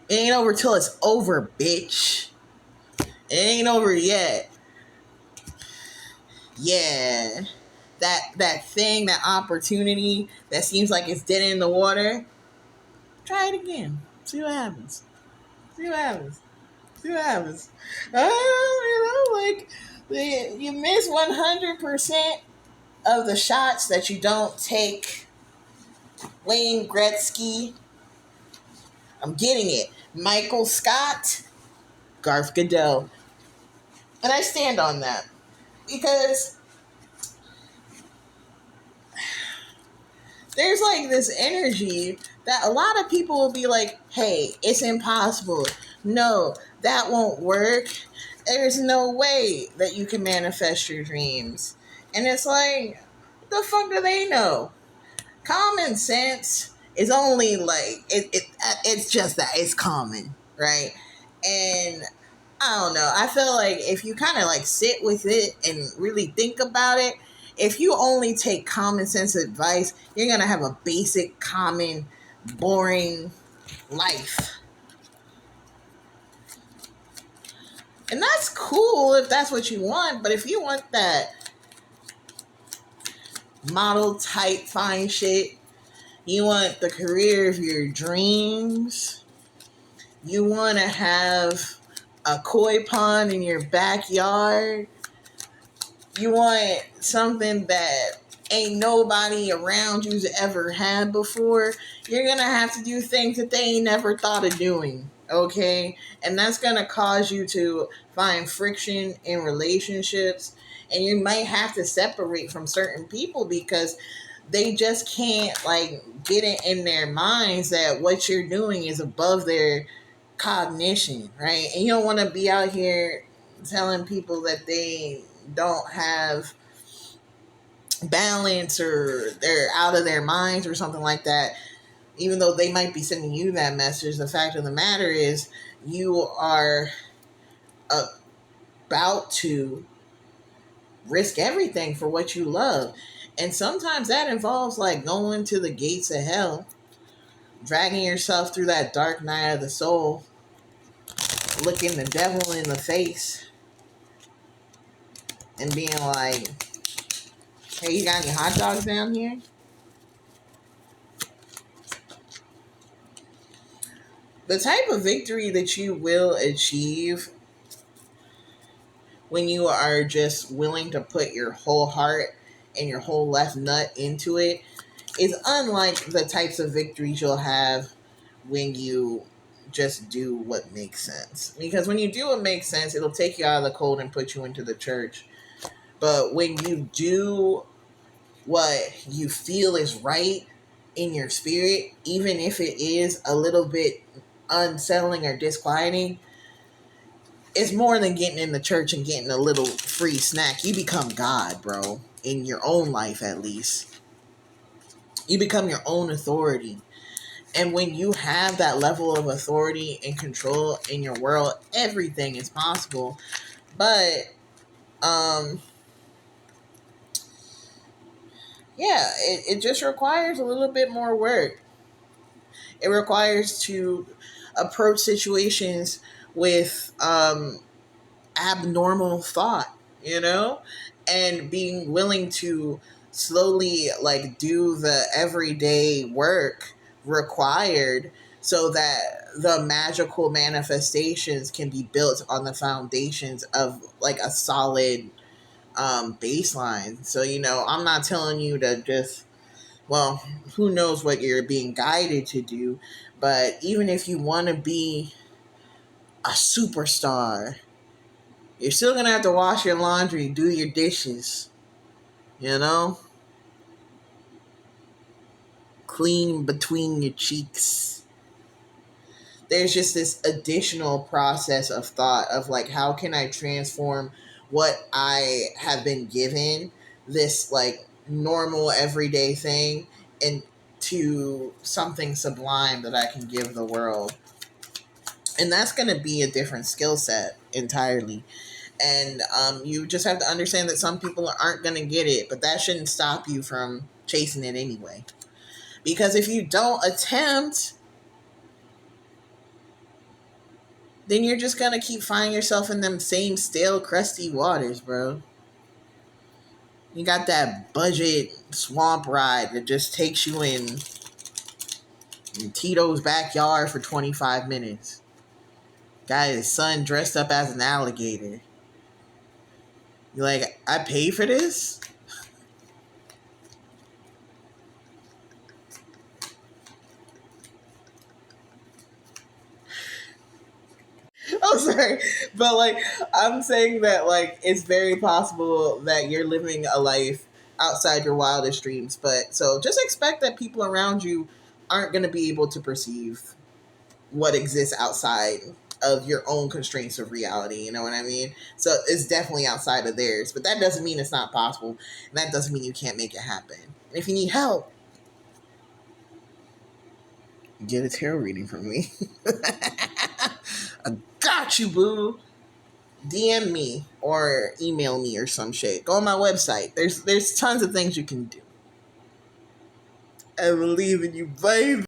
It ain't over till it's over, bitch. It ain't over yet. Yeah. That thing, that opportunity that seems like it's dead in the water. Try it again. See what happens. See what happens. See what happens. Like you miss 100% of the shots that you don't take. Wayne Gretzky, I'm getting it. Michael Scott, Garth Godot. And I stand on that because there's like this energy that a lot of people will be like, hey, it's impossible. No, that won't work. There's no way that you can manifest your dreams. And it's like, what the fuck do they know? Common sense is only like it's just that it's common, right? And I don't know. I feel like if you kind of like sit with it and really think about it, if you only take common sense advice, you're going to have a basic, common, boring life. And that's cool if that's what you want. But if you want that model type fine shit, you want the career of your dreams, you want to have a koi pond in your backyard, you want something that ain't nobody around you's ever had before, you're going to have to do things that they ain't never thought of doing, okay? And that's going to cause you to find friction in relationships, and you might have to separate from certain people because they just can't like get it in their minds that what you're doing is above their cognition, right? And you don't want to be out here telling people that they don't have balance or they're out of their minds or something like that. Even though they might be sending you that message, the fact of the matter is you are about to risk everything for what you love. And sometimes that involves like going to the gates of hell, dragging yourself through that dark night of the soul, looking the devil in the face and being like, hey, you got any hot dogs down here? The type of victory that you will achieve when you are just willing to put your whole heart and your whole left nut into it is unlike the types of victories you'll have when you just do what makes sense. Because when you do what makes sense, it'll take you out of the cold and put you into the church. But when you do what you feel is right in your spirit, even if it is a little bit unsettling or disquieting, it's more than getting in the church and getting a little free snack. You become God, bro, in your own life at least. You become your own authority. And when you have that level of authority and control in your world, everything is possible. But yeah, it just requires a little bit more work. It requires to approach situations with abnormal thought, you know, and being willing to slowly like do the everyday work required so that the magical manifestations can be built on the foundations of like a solid baseline. So, you know, I'm not telling you to just, well, who knows what you're being guided to do, but even if you want to be a superstar, you're still going to have to wash your laundry, do your dishes, you know? Clean between your cheeks. There's just this additional process of thought of like, how can I transform what I have been given, this like normal everyday thing, into something sublime that I can give the world. And that's going to be a different skill set entirely. And you just have to understand that some people aren't going to get it, but that shouldn't stop you from chasing it anyway. Because if you don't attempt, then you're just gonna keep finding yourself in them same stale, crusty waters, bro. You got that budget swamp ride that just takes you in Tito's backyard for 25 minutes. Got his son dressed up as an alligator. You're like, I paid for this? I'm sorry, but like I'm saying that like it's very possible that you're living a life outside your wildest dreams. But so just expect that people around you aren't going to be able to perceive what exists outside of your own constraints of reality. You know what I mean? So it's definitely outside of theirs, but that doesn't mean it's not possible, and that doesn't mean you can't make it happen. And if you need help, get a tarot reading from me. I got you, boo. DM me or email me or some shit. Go on my website. There's tons of things you can do. I believe in you, baby.